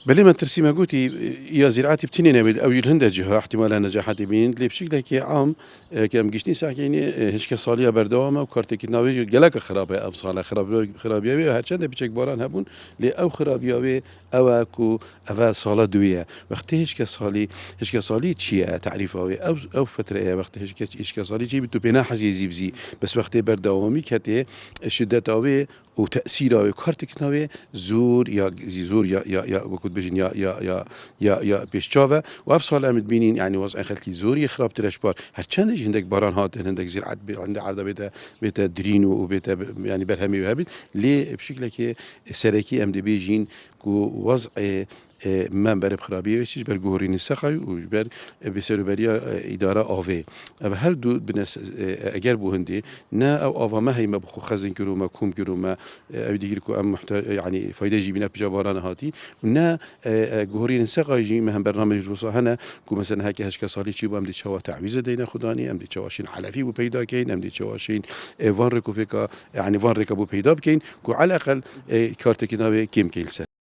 بلي ما ترسيمة قوتي يا زراعتي بتنين أو يلهند جهة احتمال نجاحات بين اللي بشكل كي عام كم جشتني ساكيني هش كصالية بردوامة وكارتك ناوي جلك خرابة أو صالة خرابية هرشان ده بيشك باران هبون لي أو خرابية أو كو أو صالة دوية وقت هش كصالي تشيا تعريفه أو فترة وقت هش كصالي جي بتو بناح زي بس وقت بردوامي كتي شدة أوي وتأثيره وكارتك ناوي زور يا زور يا وكنت بجين يا بيشتشافا وافصل امد بينين يعني وضع خلتي زور يخرب ترشبار هرچند عندك باران هات عندك زراعة عند عرض بيتا درينو وبيتا يعني برهمي وهابل ليه بشكل كي سركي امد بيجين كو وضع من بر بخرابيه وشيش بر جوهرين السخاي وبر بسربريا إدارة آوه هر دو بنس اگر بو هندي نا او آوا ما هي ما بخو خزن كرو ما كوم كرو ما او ديگر كو ام محتاج يعني فايدة جيبنا بجباران هاتي نا جوهرين السخاي جي ما هم برنامج روسا هنا كو مثلا هكي هشكا صالي چي بو ام دي چوا تعويذ دينا خداني ام دي چواشين علفي بو پیدا كين ام دي چواشين وان ركو فيكا يعني وان ركبو پیدا بكين كو على الاقل كارتكي ناوي كيم كيلسه